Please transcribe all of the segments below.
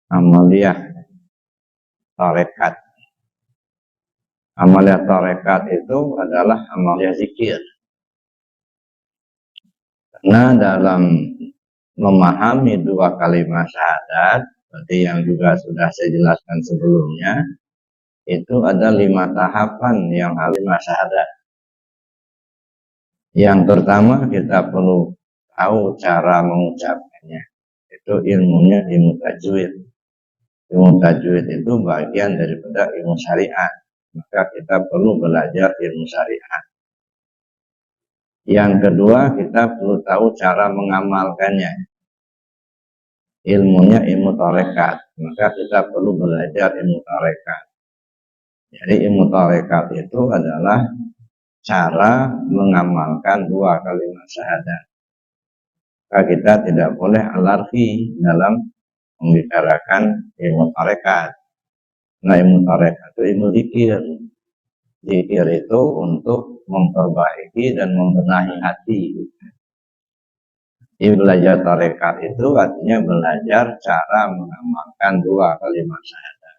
amaliyah tarekat. Amaliyah tarekat itu adalah amaliyah zikir. Karena dalam memahami dua kalimat syahadat, seperti yang juga sudah saya jelaskan sebelumnya, itu ada 5 tahapan yang kalimat syahadat. Yang pertama kita perlu tahu cara mengucapkannya. Itu ilmunya ilmu tajwid. Ilmu tajwid itu bagian daripada ilmu syariat. Maka kita perlu belajar ilmu syariat. Yang kedua, kita perlu tahu cara mengamalkannya. Ilmunya ilmu tarekat. Maka kita perlu belajar ilmu tarekat. Jadi ilmu tarekat itu adalah cara mengamalkan dua kalimat syahadat. Maka kita tidak boleh alargi dalam membicarakan ilmu tarekat. Nah, ilmu tarekat itu ilmu zikir. Zikir itu untuk memperbaiki dan membenahi hati. Jadi belajar tarekat itu artinya belajar cara mengamalkan dua kalimat syahadat.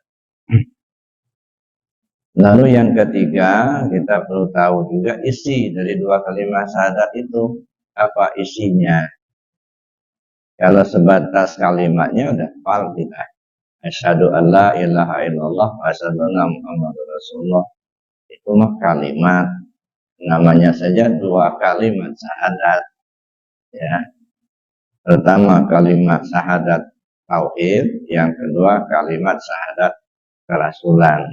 Lalu yang ketiga, kita perlu tahu juga isi dari dua kalimat syahadat itu. Apa isinya? Kalau sebatas kalimatnya udah hafal kita. Asyhadu an la ilaha illallah wa asyhadu anna Muhammadar Rasulullah. Itu mah kalimat. Namanya saja dua kalimat syahadat. Ya. Pertama kalimat syahadat tauhid, yang kedua kalimat syahadat kerasulan.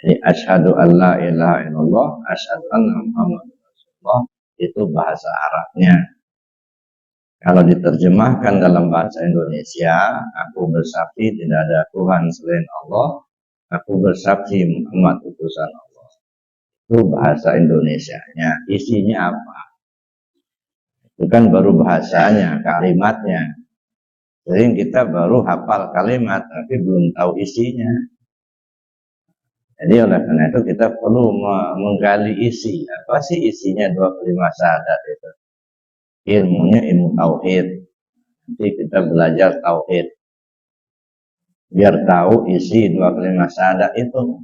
Jadi asyhadu an la ilaha illallah, asyhadu anna Muhammadar Rasulullah itu bahasa Arabnya. Kalau diterjemahkan dalam bahasa Indonesia, aku bersaksi tidak ada Tuhan selain Allah, aku bersaksi Muhammad utusan Allah. Itu bahasa Indonesianya. Isinya apa? Itu kan baru bahasanya, kalimatnya. Jadi kita baru hafal kalimat, tapi belum tahu isinya. Jadi oleh karena itu kita perlu menggali isi. Apa sih isinya dua kalimat syahadat itu? Ilmunya ilmu tauhid. Nanti kita belajar tauhid. Biar tahu isi dua kalimat syahadat itu.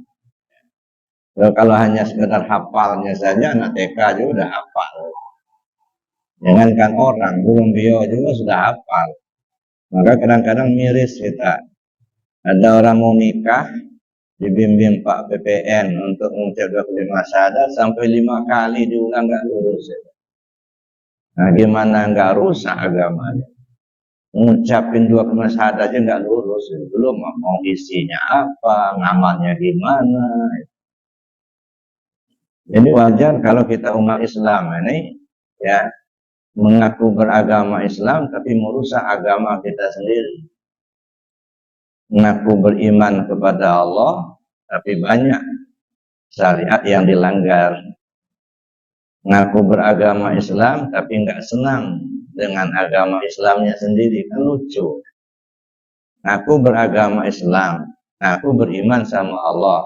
Kalau hanya sekedar hafalnya saja, anak TK juga udah hafal. Jangankan orang, burung beo juga sudah hafal. Maka kadang-kadang miris kita. Ada orang mau nikah, dibimbing Pak PPN untuk mengucap dua kalimat syahadat sampai 5 kali diulang nggak lurus. Nah, gimana nggak rusak agamanya? Ngucapin dua kalimat syahadat aja nggak lurus, belum mau isinya apa, ngamalnya gimana. Jadi wajar kalau kita umat Islam ini ya mengaku beragama Islam tapi merusak agama kita sendiri. Mengaku beriman kepada Allah tapi banyak syariat yang dilanggar. Mengaku beragama Islam tapi nggak senang dengan agama Islamnya sendiri, kan lucu. Aku beragama Islam, aku beriman sama Allah,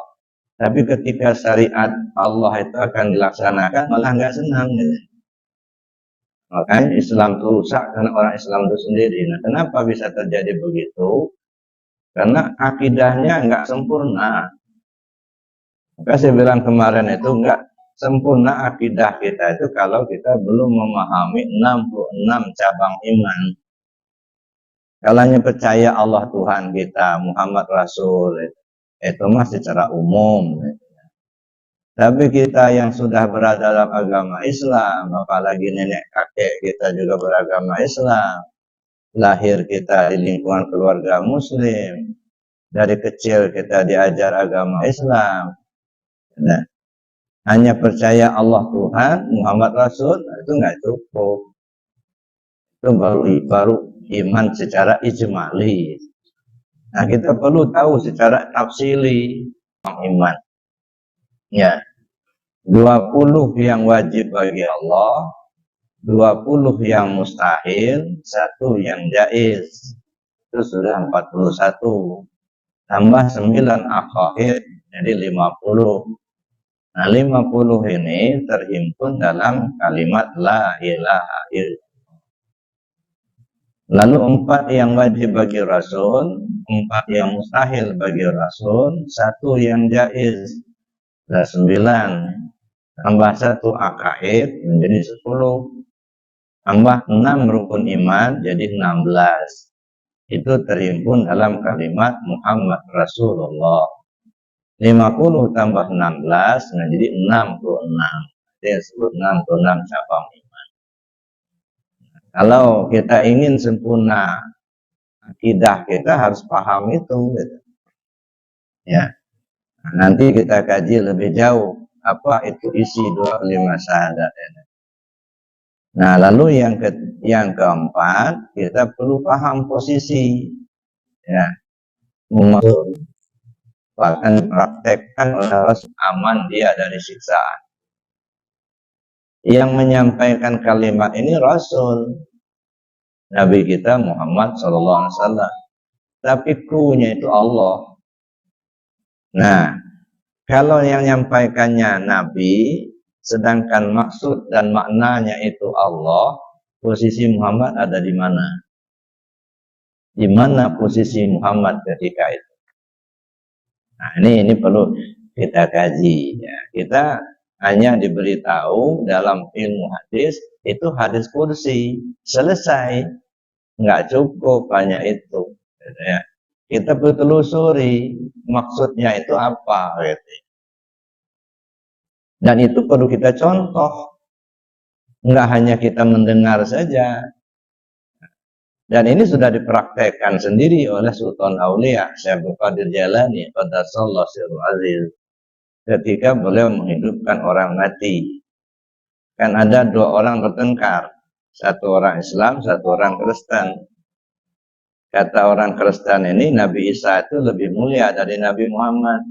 tapi ketika syariat Allah itu akan dilaksanakan malah nggak senang. Makanya Islam itu rusak karena orang Islam itu sendiri. Nah, kenapa bisa terjadi begitu? Karena akidahnya nggak sempurna. Maka saya bilang kemarin itu nggak sempurna akidah kita itu kalau kita belum memahami 66 cabang iman. Kalau hanya percaya Allah Tuhan kita, Muhammad Rasul, itu mah secara umum. Tapi kita yang sudah berada dalam agama Islam, apalagi nenek kakek kita juga beragama Islam, lahir kita di lingkungan keluarga Muslim, dari kecil kita diajar agama Islam. Nah, hanya percaya Allah Tuhan, Muhammad Rasul, itu nggak cukup. Itu baru iman secara ijmali. Nah, kita perlu tahu secara tafsili iman. Ya, 20 yang wajib bagi Allah, 20 yang mustahil, 1 yang jaiz. Itu sudah 41. Tambah 9 akhair, jadi 50. Nah, 50 ini terhimpun dalam kalimat la ilaha illallah. Lalu 4 yang wajib bagi Rasul, 4 yang mustahil bagi Rasul, 1 yang jaiz. Nah, 9 tambah 1 akaid menjadi 10, tambah 6 rukun iman jadi 16. Itu terhimpun dalam kalimat Muhammad Rasulullah. 50 tambah 16 nah jadi 66. Dia sebut 66 cabang iman. Kalau kita ingin sempurna akidah, kita harus paham itu gitu. Ya. Nanti kita kaji lebih jauh apa itu isi 25 syahadat. Nah, lalu yang keempat, kita perlu paham posisi, ya, bahkan praktekkan oleh Rasul aman dia dari siksaan. Yang menyampaikan kalimat ini Rasul, Nabi kita Muhammad SAW. Tapi krunya itu Allah. Nah, kalau yang menyampaikannya Nabi, sedangkan maksud dan maknanya itu Allah, posisi Muhammad ada di mana? Di mana posisi Muhammad ketika itu? Nah, ini perlu kita kaji. Ya. Kita hanya diberitahu dalam ilmu hadis, itu hadis kursi. Selesai. Nggak cukup hanya itu. Ya. Kita perlu telusuri maksudnya itu apa. Gitu. Dan itu perlu kita contoh. Nggak hanya kita mendengar saja. Dan ini sudah dipraktekkan sendiri oleh Sultan Aulia Syekh Abdul Qadir Jailani qaddasallahu sirruhu aziz, ketika beliau menghidupkan orang mati. Kan ada 2 orang bertengkar, 1 orang Islam, 1 orang Kristen. Kata orang Kristen ini Nabi Isa itu lebih mulia dari Nabi Muhammad.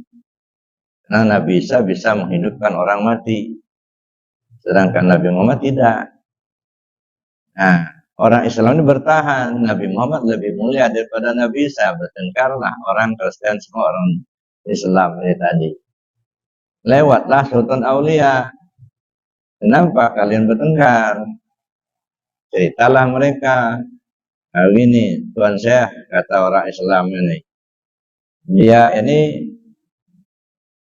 Karena Nabi Isa bisa menghidupkan orang mati, sedangkan Nabi Muhammad tidak. Nah, orang Islam ini bertahan, Nabi Muhammad lebih mulia daripada Nabi Isa. Bertengkarlah orang Kristen semua orang Islam ini tadi. Lewatlah Sultan Aulia. Kenapa kalian bertengkar? Ceritalah mereka. Nah, gini, Tuan Syekh, kata orang Islam ini. Dia ini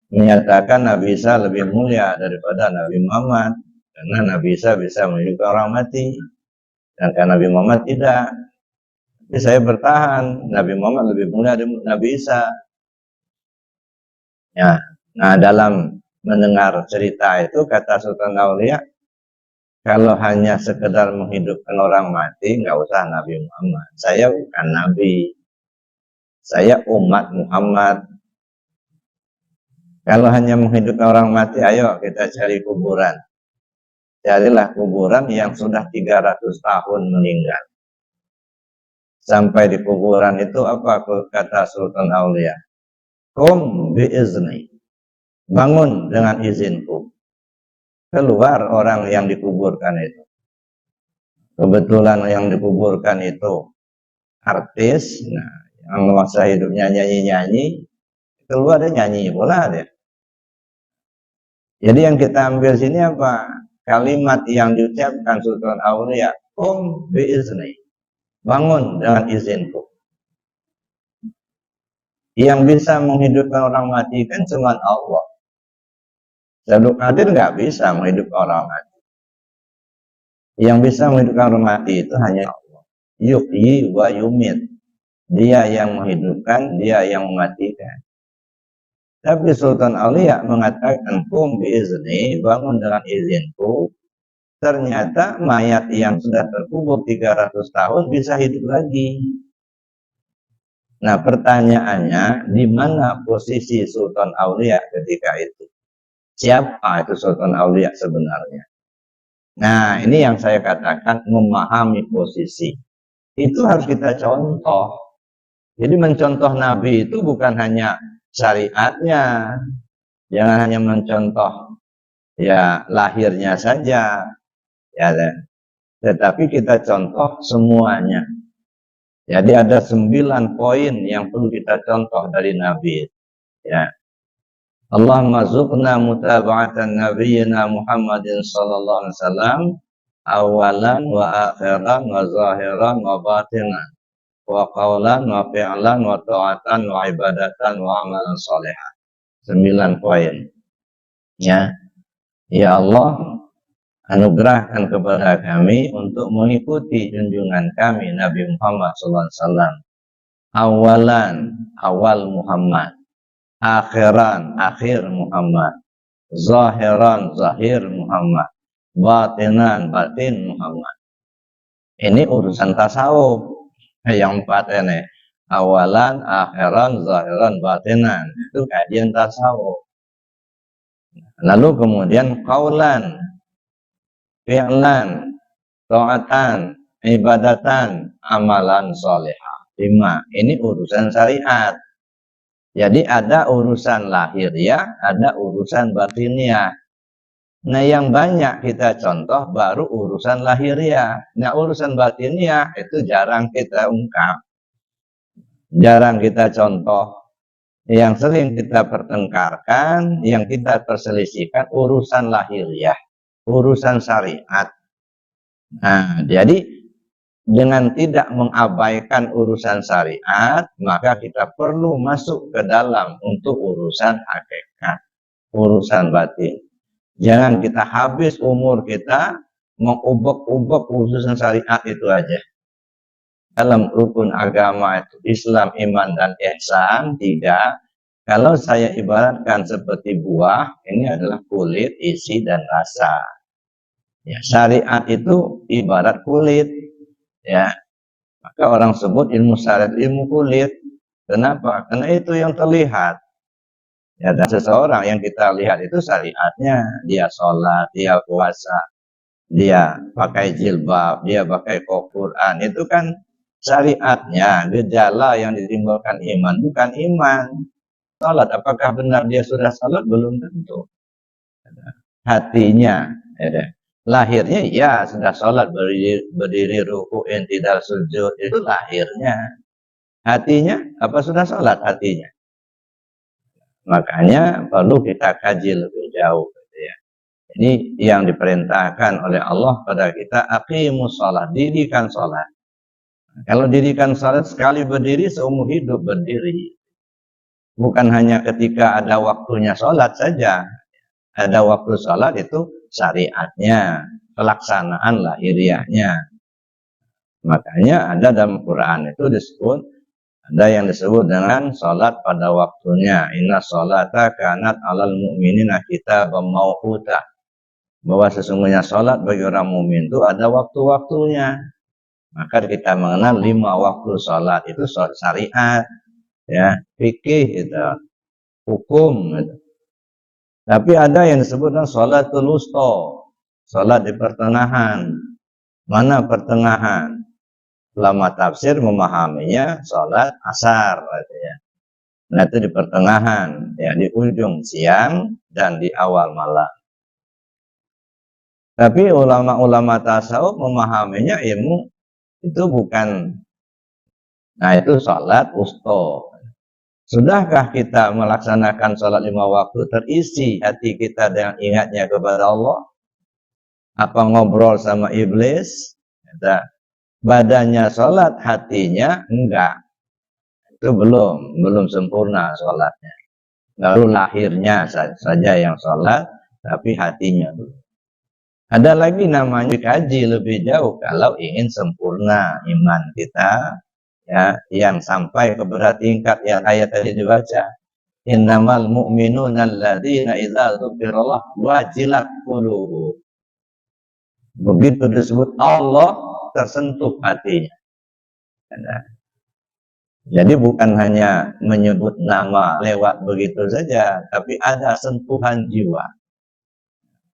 menyatakan Nabi Isa lebih mulia daripada Nabi Muhammad. Karena Nabi Isa bisa menghidupkan orang mati. Dan karena Nabi Muhammad tidak. Jadi saya bertahan, Nabi Muhammad lebih mulia dari Nabi Isa. Ya, nah dalam mendengar cerita itu kata Sultan Aulia, kalau hanya sekedar menghidupkan orang mati, nggak usah Nabi Muhammad. Saya bukan Nabi, saya umat Muhammad. Kalau hanya menghidupkan orang mati, ayo kita cari kuburan. Carilah kuburan yang sudah 300 tahun meninggal. Sampai di kuburan itu apa kata Sultan Aulia? Qum biizni. Bangun dengan izinku. Keluar orang yang dikuburkan itu. Kebetulan yang dikuburkan itu artis, nah, yang masa hidupnya nyanyi-nyanyi, keluar dia nyanyi pula dia. Jadi yang kita ambil sini apa? Kalimat yang diucapkan Sultan Aulia, Qum biizni. Bangun dengan izinku. Yang bisa menghidupkan orang mati kan cuma Allah. Abdul Qadir nggak bisa menghidupkan orang mati. Yang bisa menghidupkan orang mati itu hanya Allah. Yuhyi wa yumit. Dia yang menghidupkan, dia yang mematikan. Tapi Sultan Aulia mengatakan Qum biizni, bangun dengan izinku. Ternyata mayat yang sudah terkubur 300 tahun bisa hidup lagi. Nah, pertanyaannya, di mana posisi Sultan Aulia ketika itu? Siapa itu Sultan Aulia sebenarnya? Nah, ini yang saya katakan memahami posisi. Itu harus kita contoh. Jadi mencontoh Nabi itu bukan hanya syariatnya. Jangan hanya mencontoh ya lahirnya saja. Ya, tetapi kita contoh semuanya. Jadi ada 9 poin yang perlu kita contoh dari Nabi. Ya. Allahumma zuqna mutaba'atan nabiyyina Muhammadin sallallahu alaihi wasallam awalan wa akhiran wa zahiran wa batinan wa qawlan wa fi'lan wa ta'atan wa ibadatan wa amalan salihah. 9 poin. Ya. Ya Allah, anugerahkan kepada kami untuk mengikuti junjungan kami Nabi Muhammad SAW. Awalan, awal Muhammad. Akhiran, akhir Muhammad. Zahiran, zahir Muhammad. Batinan, batin Muhammad. Ini urusan tasawuf. Yang 4 ini. Awalan, akhiran, zahiran, batinan. Itu kajian tasawuf. Lalu kemudian qaulan, fi'lan, ta'atan, ibadatan, amalan salihah. 5. Ini urusan syariat. Jadi ada urusan lahiriah, ada urusan batiniah. Nah, yang banyak kita contoh baru urusan lahiriah. Nah, urusan batiniah itu jarang kita ungkap. Jarang kita contoh. Yang sering kita pertengkarkan, yang kita perselisihkan urusan lahiriah, urusan syariat. Nah, jadi dengan tidak mengabaikan urusan syariat, maka kita perlu masuk ke dalam untuk urusan hakikat, urusan batin. Jangan kita habis umur kita mengubek-ubek urusan syariat itu aja. Dalam rukun agama itu Islam, iman, dan ihsan, tidak. Kalau saya ibaratkan seperti buah, ini adalah kulit, isi, dan rasa. Ya, syariat itu ibarat kulit. Ya, maka orang sebut ilmu syariat ilmu kulit. Kenapa? Karena itu yang terlihat. Ya, dan seseorang yang kita lihat itu syariatnya, dia sholat, dia puasa, dia pakai jilbab, dia pakai Quran, itu kan syariatnya. Gejala yang ditimbulkan iman bukan iman. Sholat, apakah benar dia sudah sholat? Belum tentu. Hatinya, ya, lahirnya ya sudah sholat, berdiri ruku'in, tidak sujud, itu lahirnya. Hatinya, apa sudah sholat hatinya? Makanya perlu kita kaji lebih jauh. Ya. Ini yang diperintahkan oleh Allah pada kita, aqimus sholat, dirikan sholat. Kalau dirikan sholat sekali berdiri, seumur hidup berdiri. Bukan hanya ketika ada waktunya sholat saja. Ada waktu sholat itu syariatnya, pelaksanaan lahiriahnya. Makanya ada dalam Quran itu disebut, ada yang disebut dengan sholat pada waktunya. Inna sholata kanat alal mu'minina kitaban mauquta. Bahwa sesungguhnya sholat bagi orang mukmin itu ada waktu-waktunya. Maka kita mengenal 5 waktu sholat itu syariat, ya, fikih itu, hukum itu. Tapi ada yang disebut dengan sholatul wusta, sholat di pertengahan. Mana pertengahan? Ulama tafsir memahaminya sholat asar, ya. Nah, itu di pertengahan, ya, di ujung siang dan di awal malam. Tapi ulama-ulama tasawuf memahaminya ilmu itu bukan. Nah, itu sholat wusta. Sudahkah kita melaksanakan sholat 5 waktu, terisi hati kita dengan ingatnya kepada Allah? Apa ngobrol sama iblis? Badannya sholat, hatinya enggak. Itu belum sempurna sholatnya. Lalu lahirnya saja yang sholat, tapi hatinya belum. Ada lagi namanya kaji lebih jauh kalau ingin sempurna iman kita, ya, yang sampai kepada tingkat yang ayat tadi dibaca. Innamal mu'minuna alladzina idza dzukirallah wajilat qulubuhum. Begitu disebut Allah, tersentuh hatinya. Jadi bukan hanya menyebut nama lewat begitu saja, tapi ada sentuhan jiwa.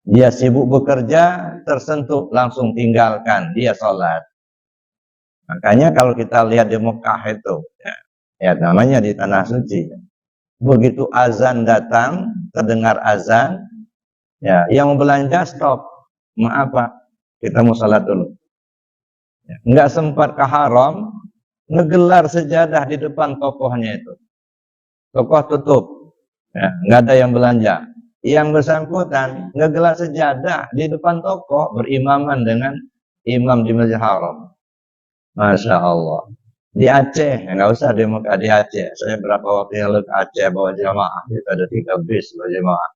Dia sibuk bekerja, tersentuh, langsung tinggalkan, dia sholat. Makanya kalau kita lihat di Mekah itu, ya namanya di Tanah Suci, begitu azan datang, terdengar azan, ya, yang belanja stop, maaf Pak, kita mau sholat dulu. Ya, nggak sempat ke haram, ngegelar sejadah di depan tokohnya itu. Tokoh tutup, ya, nggak ada yang belanja. yang bersangkutan ngegelar sejadah di depan toko berimaman dengan imam di Masjidil Haram. Masya Allah. Di Aceh, nggak usah di Mekah, di Aceh. Saya berapa waktu yang lalu ke Aceh bawa jamaah, kita ada 3 bis bawa jamaah.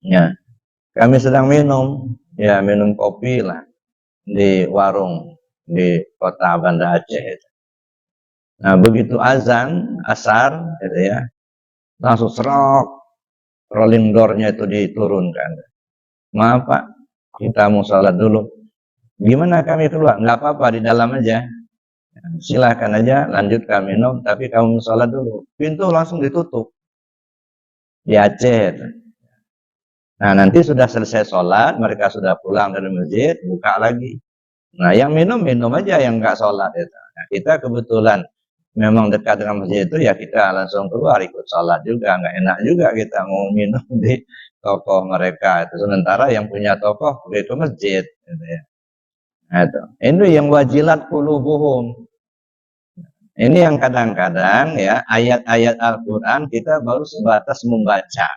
Ya, kami sedang minum, ya minum kopi lah di warung di kota Banda Aceh. Nah begitu azan asar, gitu ya, langsung serok rolling door-nya itu diturunkan. Maaf Pak, kita mau sholat dulu. Gimana kami keluar? Nggak apa-apa, di dalam aja. Silahkan aja, lanjutkan minum, tapi kamu sholat dulu. Pintu langsung ditutup. Di Aceh. Nah nanti sudah selesai sholat, mereka sudah pulang dari masjid, buka lagi. Nah yang minum aja, yang nggak sholat itu. Nah, kita kebetulan memang dekat dengan masjid itu, ya kita langsung keluar ikut sholat juga. Nggak enak juga kita mau minum di toko mereka itu, sementara yang punya toko itu masjid gitu ya. Nah, itu yang wajilat qulubuhum. Ini yang kadang-kadang ya ayat-ayat Al-Quran kita baru sebatas membaca,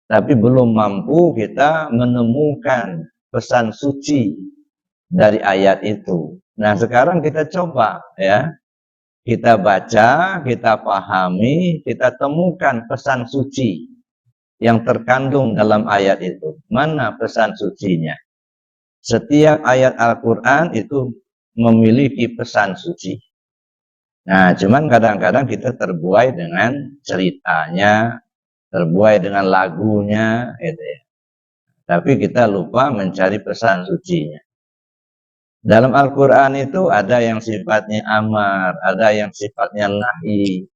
tapi belum mampu kita menemukan pesan suci dari ayat itu. Nah sekarang kita coba ya, kita baca, kita pahami, kita temukan pesan suci yang terkandung dalam ayat itu. Mana pesan sucinya? Setiap ayat Al-Quran itu memiliki pesan suci. Nah, cuman kadang-kadang kita terbuai dengan ceritanya, terbuai dengan lagunya, gitu ya. Tapi kita lupa mencari pesan sucinya. Dalam Al-Quran itu ada yang sifatnya amar, ada yang sifatnya nahi,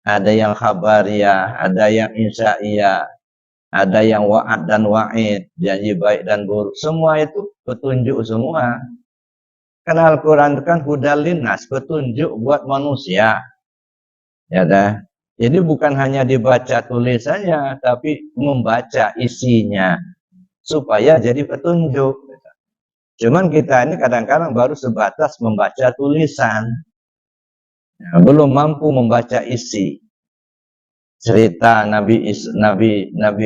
ada yang khabariyah, ada yang insya'iyah, ada yang wa'ad dan wa'id, janji baik dan buruk. Semua itu petunjuk semua. Karena Al-Quran itu kan hudal linnas, petunjuk buat manusia. Ya dah. Jadi bukan hanya dibaca tulisannya, tapi membaca isinya supaya jadi petunjuk. Cuman kita ini kadang-kadang baru sebatas membaca tulisan, belum mampu membaca isi. Cerita Nabi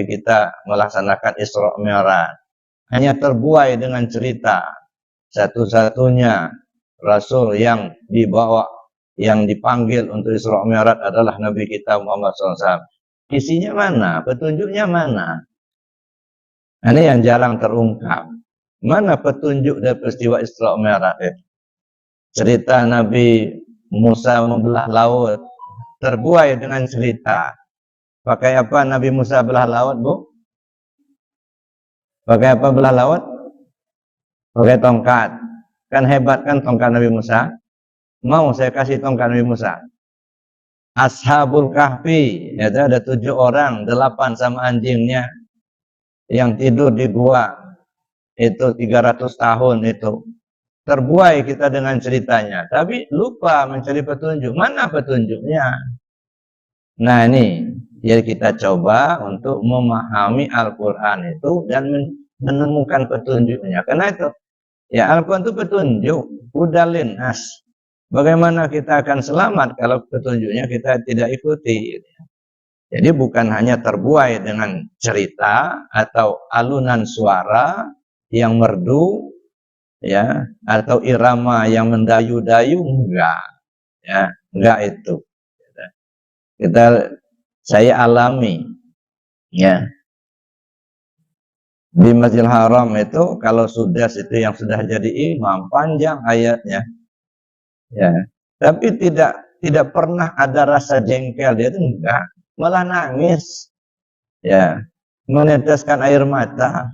kita melaksanakan Isra Mi'raj hanya terbuai dengan cerita. Satu-satunya Rasul yang dibawa, yang dipanggil untuk Isra Mi'raj adalah Nabi kita Muhammad SAW. Isinya mana? Petunjuknya mana? Ini yang jarang terungkap. Mana petunjuk dari peristiwa Isra Mi'raj? Cerita Nabi Musa membelah laut terbuai dengan cerita. Pakai apa Nabi Musa belah laut, Bu? Pakai apa belah laut? Pakai tongkat. Kan hebat kan tongkat Nabi Musa? Mau saya kasih tongkat Nabi Musa? Ashabul Kahfi, itu ada 7 orang, 8 sama anjingnya yang tidur di gua. Itu 300 tahun itu. Terbuai kita dengan ceritanya, tapi lupa mencari petunjuk. Mana petunjuknya? Nah ini, jadi kita coba untuk memahami Al-Quran itu dan menemukan petunjuknya. Karena itu, ya Al-Quran itu petunjuk, hudalin nas. Bagaimana kita akan selamat kalau petunjuknya kita tidak ikuti? Jadi bukan hanya terbuai dengan cerita atau alunan suara yang merdu, ya, atau irama yang mendayu-dayu, enggak, ya, enggak itu. Saya alami, ya, di Masjidil Haram itu kalau sudah itu yang sudah jadi imam panjang ayatnya, ya, tapi tidak pernah ada rasa jengkel, dia itu enggak, malah nangis, ya, meneteskan air mata.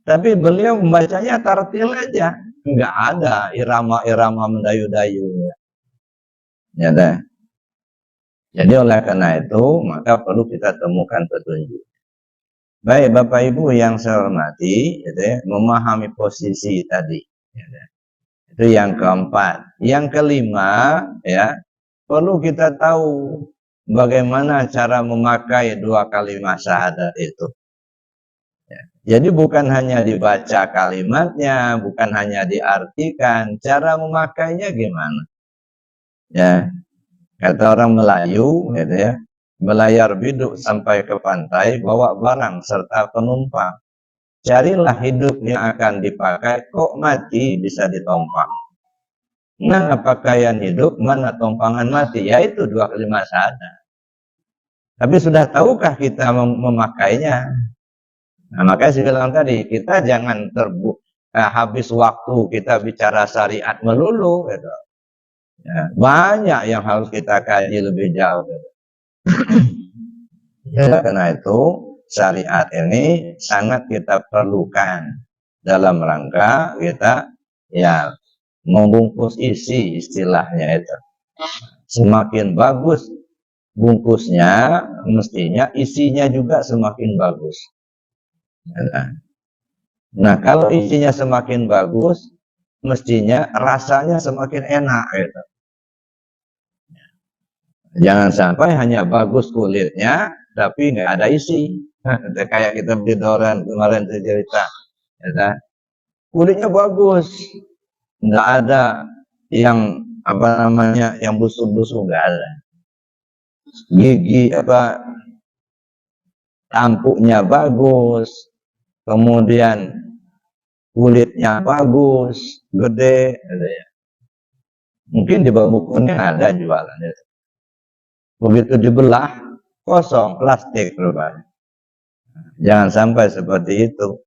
Tapi beliau membacanya tartil aja, enggak ada irama-irama mendayu-dayu, ya dah. Jadi oleh karena itu maka perlu kita temukan petunjuk. Baik Bapak Ibu yang saya hormati, gitu ya, memahami posisi tadi, ya, itu yang keempat. Yang kelima, ya, perlu kita tahu bagaimana cara memakai 2 kalimat syahadat itu. Ya. Jadi bukan hanya dibaca kalimatnya, bukan hanya diartikan, cara memakainya gimana? Ya, kata orang Melayu, gitu ya, belayar biduk sampai ke pantai, bawa barang serta penumpang. Carilah hidup yang akan dipakai, kok mati bisa ditompang. Mana pakaian hidup, mana tompangan mati, yaitu dua kalimat syahadat. Tapi sudah tahukah kita memakainya? Nah, makanya saya bilang tadi, kita jangan habis waktu kita bicara syariat melulu. Gitu. Ya, banyak yang harus kita kaji lebih jauh. Gitu. Ya, karena itu syariat ini sangat kita perlukan dalam rangka kita ya membungkus isi, istilahnya itu. Semakin bagus bungkusnya, mestinya isinya juga semakin bagus. Nah, kalau isinya semakin bagus, mestinya rasanya semakin enak gitu. Jangan sampai hanya bagus kulitnya tapi nggak ada isi. Kayak kita beli doran kemarin cerita, ya, kulitnya bagus, nggak ada yang apa namanya yang busuk-busuk, nggak ada. Gigi tampuknya bagus, kemudian kulitnya bagus, gede, gitu ya. Mungkin di bukunya ada jualannya. Begitu dibelah, kosong, plastik rupanya. Jangan sampai seperti itu.